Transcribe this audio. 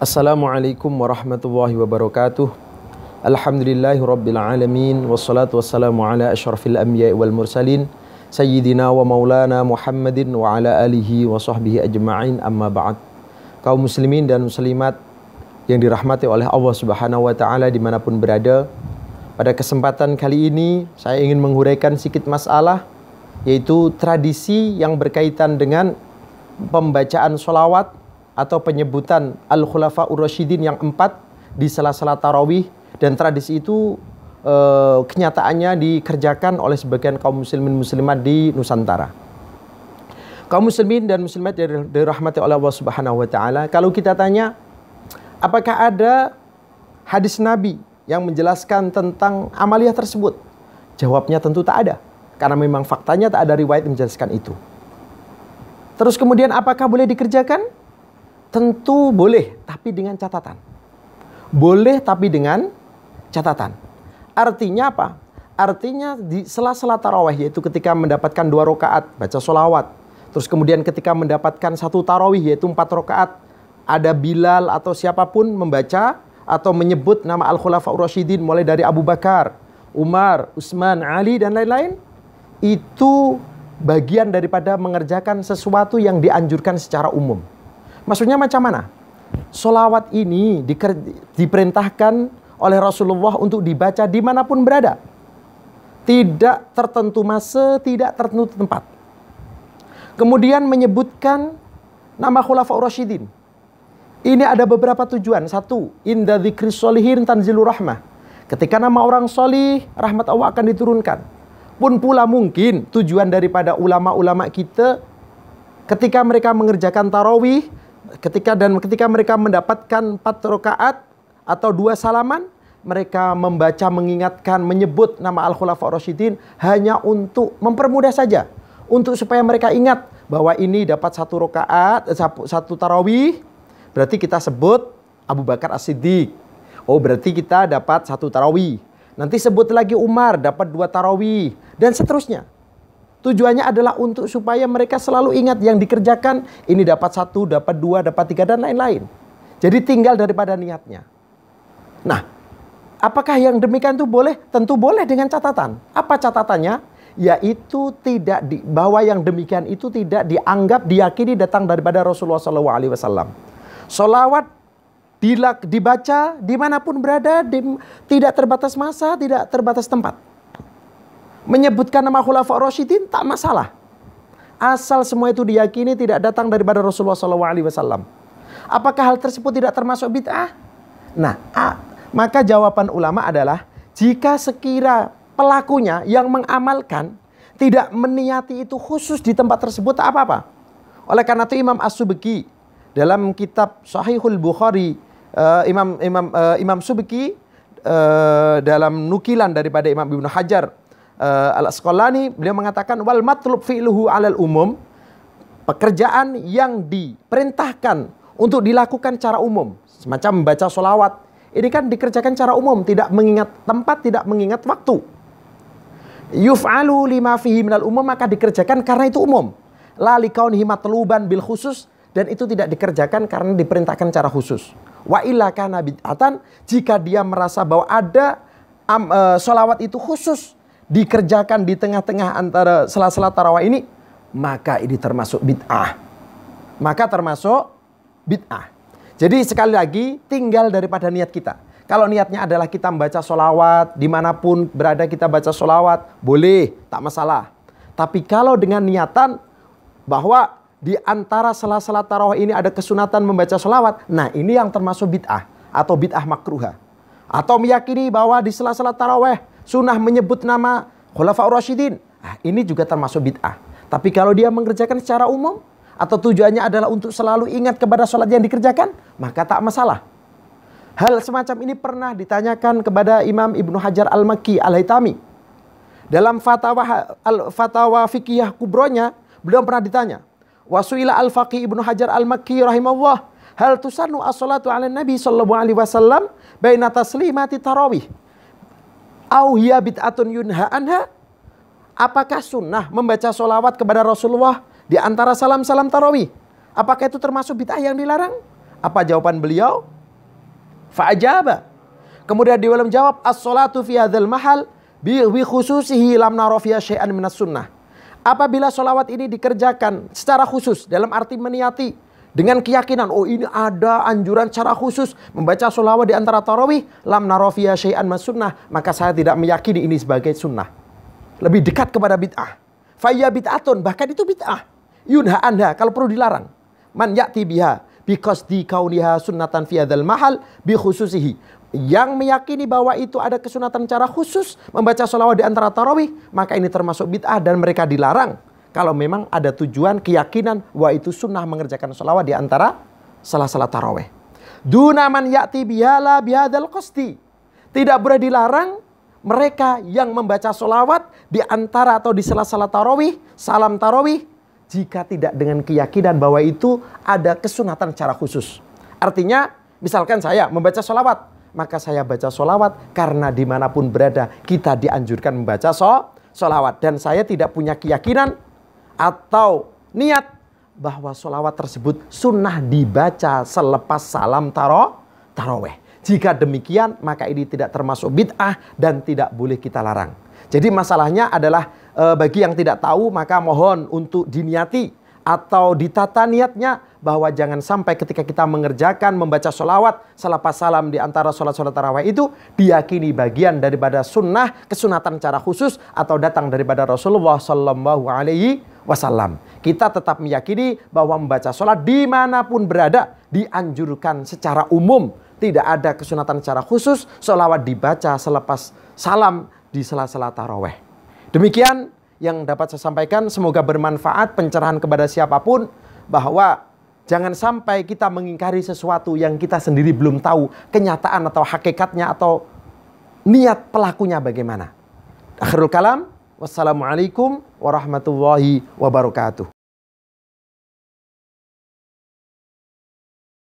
Assalamualaikum warahmatullahi wabarakatuh. Alhamdulillahi rabbil alamin. Wassalatu wassalamu ala asyrafil anbiya'i wal mursalin Sayyidina wa maulana Muhammadin wa ala alihi wa sahbihi ajma'in, amma ba'd. Kaum muslimin dan muslimat yang dirahmati oleh Allah subhanahu wa ta'ala dimanapun berada, pada kesempatan kali ini saya ingin menghuraikan sedikit masalah, yaitu tradisi yang berkaitan dengan pembacaan sholawat atau penyebutan Al-Khulafa'ur Rasyidin yang 4 di sela-sela tarawih. Dan tradisi itu kenyataannya dikerjakan oleh sebagian kaum muslimin muslimat di Nusantara. Kaum muslimin dan muslimat yang dirahmati oleh Allah Subhanahu wa taala, kalau kita tanya apakah ada hadis Nabi yang menjelaskan tentang amaliyah tersebut? Jawabnya tentu tak ada, karena memang faktanya tak ada riwayat yang menjelaskan itu. Terus kemudian apakah boleh dikerjakan? Tentu boleh, tapi dengan catatan. Boleh tapi dengan catatan. Artinya apa? Artinya di sela-sela tarawih, yaitu ketika mendapatkan 2 rakaat baca sholawat. Terus kemudian ketika mendapatkan 1 tarawih, yaitu 4 rakaat, ada Bilal atau siapapun membaca atau menyebut nama Al-Khulafa'ur Rasyidin, mulai dari Abu Bakar, Umar, Utsman, Ali, dan lain-lain. Itu bagian daripada mengerjakan sesuatu yang dianjurkan secara umum. Maksudnya macam mana? Sholawat ini diperintahkan oleh Rasulullah untuk dibaca dimanapun berada. Tidak tertentu masa, tidak tertentu tempat. Kemudian menyebutkan nama Khulafaur Rasyidin. Ini ada beberapa tujuan. 1, inda dzikris sholihin tanzilur rahmah. Ketika nama orang solih, rahmat Allah akan diturunkan. Pun pula mungkin tujuan daripada ulama-ulama kita ketika mereka mengerjakan tarawih, ketika mereka mendapatkan 4 rakaat atau 2 salaman, mereka membaca, mengingatkan, menyebut nama Al-Khulafa'ur Rasyidin hanya untuk mempermudah saja, untuk supaya mereka ingat bahwa ini dapat 1 rakaat, 1 tarawih, berarti kita sebut Abu Bakar As-Siddiq. Oh, berarti kita dapat 1 tarawih. Nanti sebut lagi Umar, dapat 2 tarawih, dan seterusnya. Tujuannya adalah untuk supaya mereka selalu ingat yang dikerjakan. Ini dapat 1, dapat 2, dapat 3, dan lain-lain. Jadi tinggal daripada niatnya. Nah, apakah yang demikian itu boleh? Tentu boleh dengan catatan. Apa catatannya? Yaitu bahwa yang demikian itu tidak dianggap, diyakini datang daripada Rasulullah SAW. Sholawat dibaca dimanapun berada, tidak terbatas masa, tidak terbatas tempat. Menyebutkan nama Khulafaur Rasyidin tak masalah, asal semua itu diyakini tidak datang daripada Rasulullah SAW. Apakah hal tersebut tidak termasuk bid'ah? Nah, maka jawaban ulama adalah jika sekira pelakunya yang mengamalkan tidak meniati itu khusus di tempat tersebut, tak apa-apa. Oleh karena itu Imam As-Subki dalam kitab Sahihul Bukhari, Imam Subki dalam nukilan daripada Imam Ibnu Hajar Al-Asqalani, beliau mengatakan wal matlub fi'luhu 'alal umum, pekerjaan yang diperintahkan untuk dilakukan secara umum, semacam membaca sholawat, ini kan dikerjakan secara umum, tidak mengingat tempat, tidak mengingat waktu. Yuf'alu lima fihi minal umum, maka dikerjakan karena itu umum. La likaunihi matluban bil khusus, dan itu tidak dikerjakan karena diperintahkan secara khusus. Wa illa kana bid'atan, jika dia merasa bahwa ada sholawat itu khusus dikerjakan di tengah-tengah antara sela-sela tarawih ini, maka ini termasuk bid'ah. Maka termasuk bid'ah. Jadi sekali lagi tinggal daripada niat kita. Kalau niatnya adalah kita membaca sholawat, dimanapun berada kita baca sholawat, boleh, tak masalah. Tapi kalau dengan niatan bahwa di antara sela-sela tarawih ini ada kesunatan membaca sholawat, nah ini yang termasuk bid'ah atau bid'ah makruha. Atau meyakini bahwa di sela-sela tarawih sunnah menyebut nama Khulafaur Rasyidin, nah, ini juga termasuk bid'ah. Tapi kalau dia mengerjakan secara umum atau tujuannya adalah untuk selalu ingat kepada sholat yang dikerjakan, maka tak masalah. Hal semacam ini pernah ditanyakan kepada Imam Ibnu Hajar Al-Makki Al-Haytami. Dalam fatwa fikih kubronya, beliau pernah ditanya, wasuila al-faqih Ibnu Hajar Al-Makki rahimahullah, hal tusannu as-salatu ala nabi sallallahu alaihi wasallam baina taslimati tarawih au hiya bid'atun yunha anha? Apakah sunnah membaca sholawat kepada Rasulullah di antara salam-salam tarawih? Apakah itu termasuk bid'ah yang dilarang? Apa jawaban beliau? Fa'ajaba. Kemudian beliau menjawab, as-salatu fi hadzal mahal bi khususihi lam nara fiha syai'an minas sunnah. Apabila sholawat ini dikerjakan secara khusus, dalam arti meniati dengan keyakinan, oh ini ada anjuran secara khusus membaca sholawat di antara tarawih, lam nara fiha syai'an minas sunnah, maka saya tidak meyakini ini sebagai sunnah. Lebih dekat kepada bid'ah. Faya bid'atun, bahkan itu bid'ah. Yunha anha, kalau perlu dilarang. Man ya'ti biha biqasdi kauniha sunnatan fi hadzal mahal bi khususihi. Yang meyakini bahwa itu ada kesunatan cara khusus membaca sholawat di antara tarawih, maka ini termasuk bid'ah dan mereka dilarang kalau memang ada tujuan keyakinan bahwa itu sunnah mengerjakan sholawat di antara salah-salah tarawih. Duna man ya'ti bihala bihadzal qasdi. Tidak boleh dilarang mereka yang membaca sholawat di antara atau di salah-salah tarawih, salam tarawih, jika tidak dengan keyakinan bahwa itu ada kesunatan secara khusus. Artinya, misalkan saya membaca sholawat, maka saya baca sholawat karena dimanapun berada kita dianjurkan membaca sholawat. Dan saya tidak punya keyakinan atau niat bahwa sholawat tersebut sunnah dibaca selepas salam tarawih. Jika demikian, maka ini tidak termasuk bid'ah dan tidak boleh kita larang. Jadi masalahnya adalah bagi yang tidak tahu, maka mohon untuk diniati atau ditata niatnya bahwa jangan sampai ketika kita mengerjakan membaca sholawat selepas salam di antara sholat-sholat tarawih itu diyakini bagian daripada sunnah, kesunatan secara khusus atau datang daripada Rasulullah Sallallahu Alaihi Wasallam. Kita tetap meyakini bahwa membaca sholat dimanapun berada dianjurkan secara umum. Tidak ada kesunatan secara khusus sholawat dibaca selepas salam di sela-sela tarawih. Demikian yang dapat saya sampaikan, semoga bermanfaat pencerahan kepada siapapun bahwa jangan sampai kita mengingkari sesuatu yang kita sendiri belum tahu kenyataan atau hakikatnya atau niat pelakunya bagaimana. Akhirul kalam, wassalamualaikum warahmatullahi wabarakatuh.